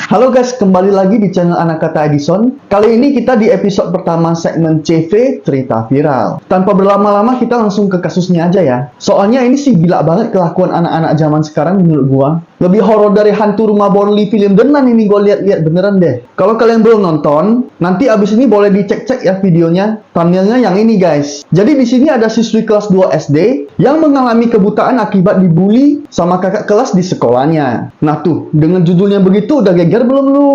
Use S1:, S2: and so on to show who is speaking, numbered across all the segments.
S1: Halo guys, kembali lagi di channel Anak Kata Edison. Kali ini kita di episode pertama segmen CV Cerita Viral. Tanpa berlama-lama kita langsung ke kasusnya aja ya. Soalnya ini sih gila banget kelakuan anak-anak zaman sekarang menurut gua. Lebih horor dari hantu rumah Burnley film Denan ini gua lihat-lihat beneran deh. Kalau kalian belum nonton, nanti abis ini boleh dicek-cek ya videonya. Thumbnailnya yang ini guys. Jadi di sini ada siswi kelas 2 SD yang mengalami kebutaan akibat dibully sama kakak kelas di sekolahnya. Nah tuh, dengan judulnya begitu udah geger belum lu?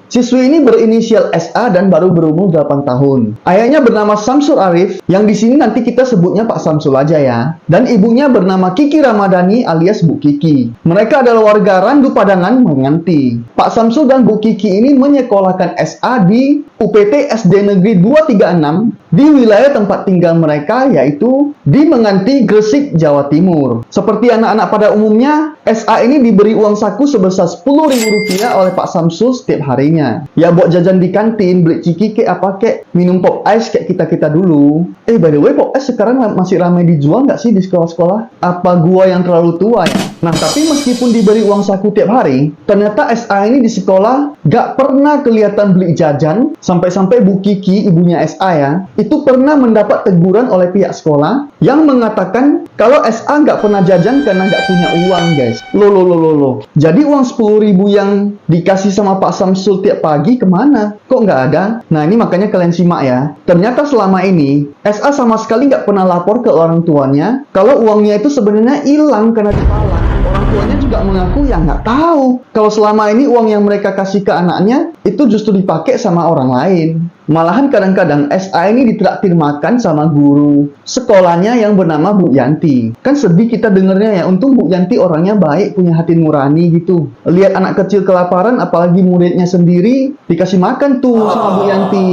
S1: Siswi ini berinisial SA dan baru berumur 8 tahun. Ayahnya bernama Samsul Arif, yang di sini nanti kita sebutnya Pak Samsul aja ya. Dan ibunya bernama Kiki Ramadhani alias Bu Kiki. Mereka adalah warga Randu Padangan, Menganti. Pak Samsul dan Bu Kiki ini menyekolahkan SA di UPT SD Negeri 236 di wilayah tempat tinggal mereka yaitu di Menganti, Gresik, Jawa Timur. Seperti anak-anak pada umumnya, SA ini diberi uang saku sebesar Rp10.000 oleh Pak Samsul setiap harinya. Ya buat jajan di kantin, beli ciki kek apa kek, minum pop ice kayak kita-kita dulu. By the way, pop ice sekarang masih ramai dijual nggak sih di sekolah-sekolah? Apa gua yang terlalu tua ya? Nah, tapi meskipun diberi uang saku tiap hari, ternyata SA ini di sekolah nggak pernah kelihatan beli jajan, sampai-sampai Bu Kiki, ibunya SA ya, itu pernah mendapat teguran oleh pihak sekolah yang mengatakan kalau SA nggak pernah jajan karena nggak punya uang, guys. Loh. Jadi uang 10.000 yang dikasih sama Pak Samsul tiap pagi kemana? Kok nggak ada? Nah, ini makanya kalian simak ya. Ternyata selama ini, SA sama sekali nggak pernah lapor ke orang tuanya kalau uangnya itu sebenarnya hilang karena dipalang. Orang tuanya juga mengaku ya nggak tahu kalau selama ini uang yang mereka kasih ke anaknya itu justru dipakai sama orang lain. Malahan kadang-kadang SA ini ditraktir makan sama guru sekolahnya yang bernama Bu Yanti. Kan sedih kita dengernya ya, untung Bu Yanti orangnya baik, punya hati nurani gitu. Lihat anak kecil kelaparan, apalagi muridnya sendiri, dikasih makan tuh sama Bu Yanti.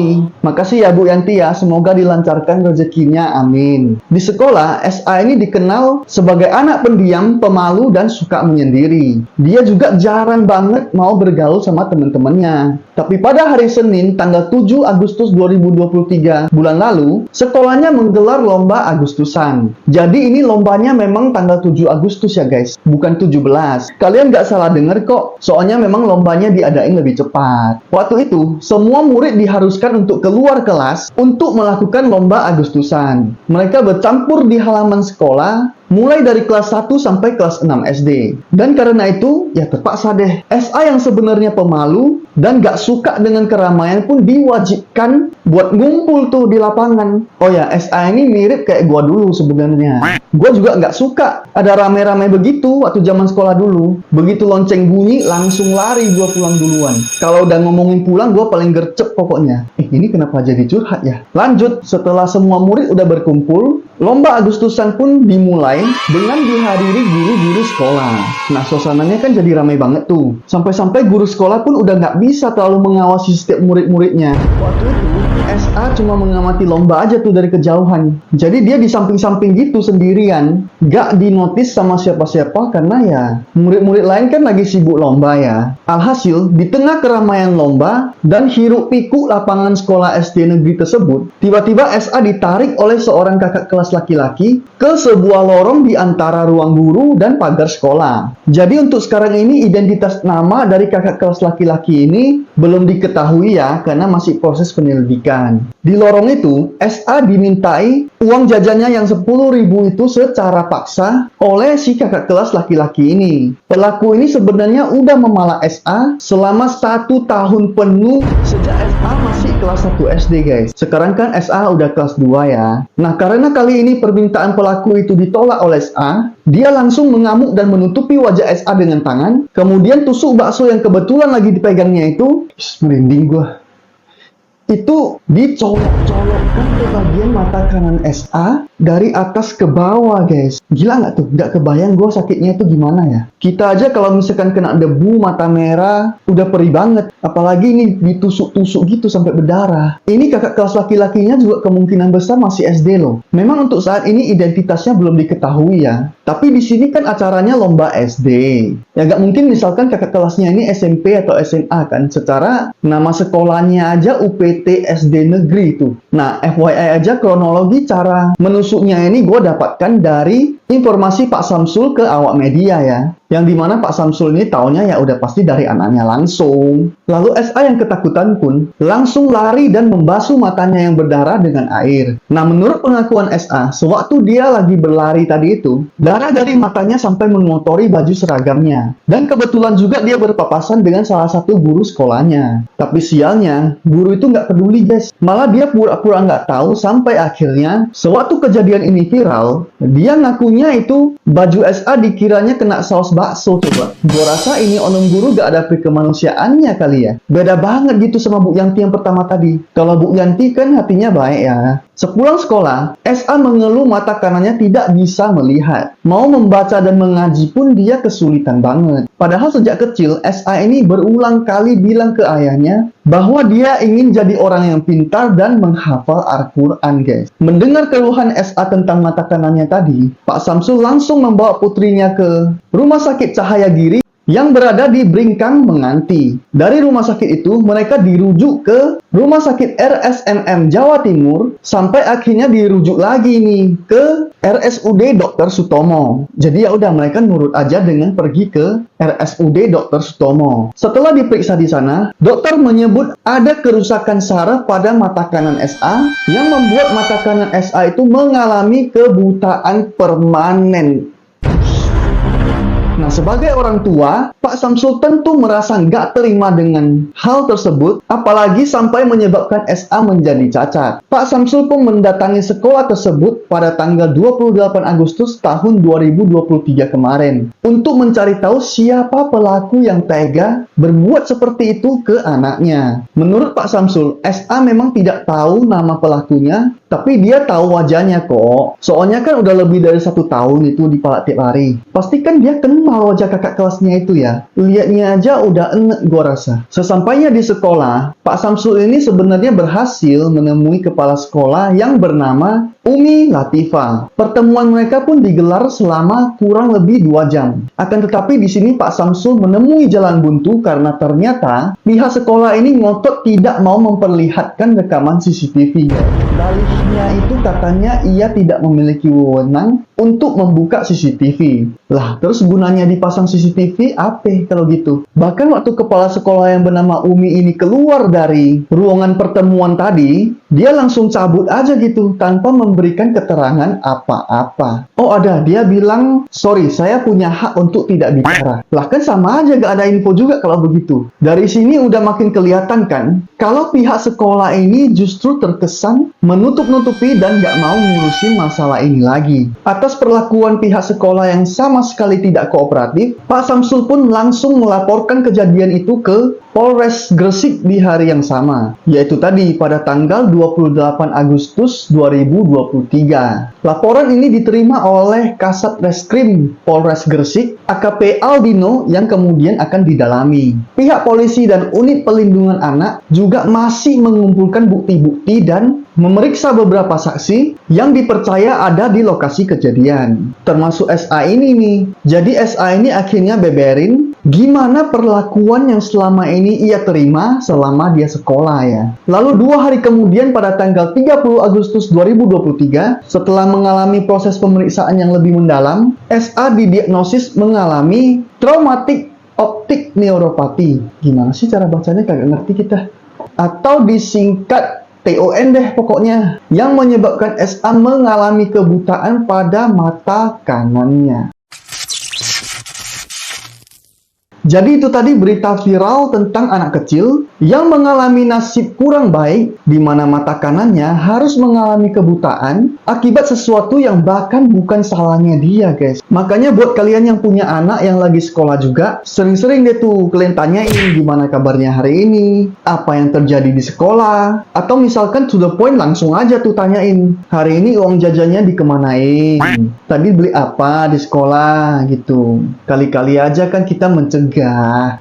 S1: Makasih ya Bu Yanti ya, semoga dilancarkan rezekinya, amin. Di sekolah, SA ini dikenal sebagai anak pendiam, pemalu, dan suka menyendiri. Dia juga jarang banget mau bergaul sama teman-temannya. Tapi pada hari Senin, tanggal 7 Agustus 2023 bulan lalu, sekolahnya menggelar lomba Agustusan. Jadi ini lombanya memang tanggal 7 Agustus ya guys, bukan 17. Kalian nggak salah dengar kok, soalnya memang lombanya diadain lebih cepat. Waktu itu, semua murid diharuskan untuk keluar kelas untuk melakukan lomba Agustusan. Mereka bercampur di halaman sekolah, mulai dari kelas 1 sampai kelas 6 SD. Dan karena itu, ya terpaksa deh. SA yang sebenarnya pemalu dan gak suka dengan keramaian pun diwajibkan buat ngumpul tuh di lapangan. Oh ya, SA ini mirip kayak gua dulu sebenarnya. Gua juga gak suka ada rame-rame begitu waktu zaman sekolah dulu. Begitu lonceng bunyi, langsung lari gua pulang duluan. Kalau udah ngomongin pulang, gua paling gercep pokoknya. Ini kenapa jadi curhat ya? Lanjut, setelah semua murid udah berkumpul, lomba Agustusan pun dimulai dengan dihadiri guru-guru sekolah. Nah, suasananya kan jadi ramai banget tuh. Sampai-sampai guru sekolah pun udah nggak bisa terlalu mengawasi setiap murid-muridnya. Waktu itu, SA cuma mengamati lomba aja tuh dari kejauhan. Jadi dia di samping-samping gitu sendirian. Nggak dinotis sama siapa-siapa karena ya murid-murid lain kan lagi sibuk lomba ya. Alhasil, di tengah keramaian lomba dan hiruk pikuk lapangan sekolah SD negeri tersebut, tiba-tiba SA ditarik oleh seorang kakak kelas laki-laki ke sebuah lorong di antara ruang guru dan pagar sekolah. Jadi untuk sekarang ini identitas nama dari kakak kelas laki-laki ini belum diketahui ya, karena masih proses penyelidikan. Di lorong itu, SA dimintai uang jajannya yang 10.000 itu secara paksa oleh si kakak kelas laki-laki ini. Pelaku ini sebenarnya udah memalak SA selama 1 tahun penuh sejak SA masih kelas 1 SD guys. Sekarang kan SA udah kelas 2 ya. Nah, karena kali ini permintaan pelaku itu ditolak oleh SA, dia langsung mengamuk dan menutupi wajah SA dengan tangan, kemudian tusuk bakso yang kebetulan lagi dipegangnya itu, merinding gua. Itu dicolok-colokkan ke bagian mata kanan SA dari atas ke bawah guys. Gila nggak tuh? Nggak kebayang gue sakitnya itu gimana ya. Kita aja kalau misalkan kena debu, mata merah, udah perih banget. Apalagi ini ditusuk-tusuk gitu sampai berdarah. Ini kakak kelas laki-lakinya juga kemungkinan besar masih SD loh. Memang untuk saat ini identitasnya belum diketahui ya. Tapi di sini kan acaranya lomba SD. Ya nggak mungkin misalkan kakak kelasnya ini SMP atau SMA kan. Secara nama sekolahnya aja UPT SD negeri itu. Nah, FYI aja kronologi cara menusuknya ini gue dapatkan dari informasi Pak Samsul ke awak media ya. Yang dimana Pak Samsul ini taunya ya udah pasti dari anaknya langsung. Lalu SA yang ketakutan pun langsung lari dan membasuh matanya yang berdarah dengan air. Nah, menurut pengakuan SA, sewaktu dia lagi berlari tadi itu, darah dari matanya sampai mengotori baju seragamnya. Dan kebetulan juga dia berpapasan dengan salah satu guru sekolahnya. Tapi sialnya, guru itu nggak peduli guys. Malah dia pura-pura nggak tahu sampai akhirnya, sewaktu kejadian ini viral, dia ngakunya itu baju SA dikiranya kena saus bakso coba. Gua rasa ini onom guru gak ada kemanusiaannya kali ya. Beda banget gitu sama Bu Yanti yang pertama tadi. Kalau Bu Yanti kan hatinya baik ya. Sepulang sekolah, SA mengeluh mata kanannya tidak bisa melihat. Mau membaca dan mengaji pun dia kesulitan banget. Padahal sejak kecil, SA ini berulang kali bilang ke ayahnya bahwa dia ingin jadi orang yang pintar dan menghafal Al-Quran guys. Mendengar keluhan SA tentang mata kanannya tadi, Pak Samsul langsung membawa putrinya ke Rumah Sakit Cahaya Giri yang berada di Bringkang Menganti. Dari rumah sakit itu, mereka dirujuk ke Rumah Sakit RSNM Jawa Timur, sampai akhirnya dirujuk lagi nih ke RSUD Dr. Sutomo. Jadi ya udah mereka nurut aja dengan pergi ke RSUD Dr. Sutomo. Setelah diperiksa di sana, dokter menyebut ada kerusakan saraf pada mata kanan SA yang membuat mata kanan SA itu mengalami kebutaan permanen. Nah, sebagai orang tua, Pak Samsul tentu merasa nggak terima dengan hal tersebut, apalagi sampai menyebabkan SA menjadi cacat. Pak Samsul pun mendatangi sekolah tersebut pada tanggal 28 Agustus tahun 2023 kemarin untuk mencari tahu siapa pelaku yang tega berbuat seperti itu ke anaknya. Menurut Pak Samsul, SA memang tidak tahu nama pelakunya, tapi dia tahu wajahnya kok. Soalnya kan udah lebih dari 1 tahun itu dipalak tiap hari. Pasti kan dia kenal wajah kakak kelasnya itu ya. Lihatnya aja udah enek gua rasa. Sesampainya di sekolah, Pak Samsul ini sebenarnya berhasil menemui kepala sekolah yang bernama Umi Latifah. Pertemuan mereka pun digelar selama kurang lebih 2 jam. Akan tetapi di sini Pak Samsul menemui jalan buntu karena ternyata pihak sekolah ini ngotot tidak mau memperlihatkan rekaman CCTV. Dalihnya itu katanya ia tidak memiliki wewenang untuk membuka CCTV. Lah, terus gunanya dipasang CCTV apa kalau gitu? Bahkan waktu kepala sekolah yang bernama Umi ini keluar dari ruangan pertemuan tadi, dia langsung cabut aja gitu tanpa memberikan keterangan apa-apa. Oh ada, dia bilang, sorry saya punya hak untuk tidak bicara. Lah kan sama aja gak ada info juga kalau begitu. Dari sini udah makin kelihatan kan, kalau pihak sekolah ini justru terkesan menutup-nutupi dan gak mau ngurusin masalah ini lagi. Atas perlakuan pihak sekolah yang sama sekali tidak kooperatif, Pak Samsul pun langsung melaporkan kejadian itu ke Polres Gresik di hari yang sama, yaitu tadi pada tanggal 28 Agustus 2023. Laporan ini diterima oleh Kasat Reskrim Polres Gresik, AKP Aldino, yang kemudian akan didalami. Pihak polisi dan unit pelindungan anak juga masih mengumpulkan bukti-bukti dan memeriksa beberapa saksi yang dipercaya ada di lokasi kejadian, termasuk SA ini nih. Jadi SA ini akhirnya beberin gimana perlakuan yang selama ini ia terima selama dia sekolah ya. Lalu 2 hari kemudian pada tanggal 30 Agustus 2023, setelah mengalami proses pemeriksaan yang lebih mendalam, SA didiagnosis mengalami traumatik optik neuropati. Gimana sih cara bacanya, kagak ngerti kita. Atau disingkat TON deh pokoknya, yang menyebabkan SA mengalami kebutaan pada mata kanannya. Jadi itu tadi berita viral tentang anak kecil yang mengalami nasib kurang baik, di mana mata kanannya harus mengalami kebutaan akibat sesuatu yang bahkan bukan salahnya dia guys. Makanya buat kalian yang punya anak yang lagi sekolah juga, sering-sering deh tuh kalian tanyain gimana kabarnya hari ini, apa yang terjadi di sekolah, atau misalkan to the point langsung aja tuh tanyain, hari ini uang jajannya dikemanain, tadi beli apa di sekolah gitu. Kali-kali aja kan kita mencegah.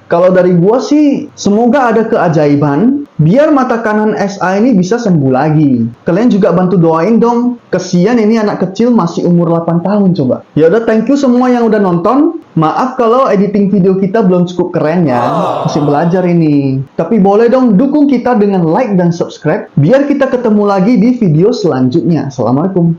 S1: Kalau dari gua sih, semoga ada keajaiban biar mata kanan SA ini bisa sembuh lagi. Kalian juga bantu doain dong. Kesian ini anak kecil masih umur 8 tahun coba. Ya udah, thank you semua yang udah nonton. Maaf kalau editing video kita belum cukup keren ya. Masih belajar ini. Tapi boleh dong dukung kita dengan like dan subscribe biar kita ketemu lagi di video selanjutnya. Assalamualaikum.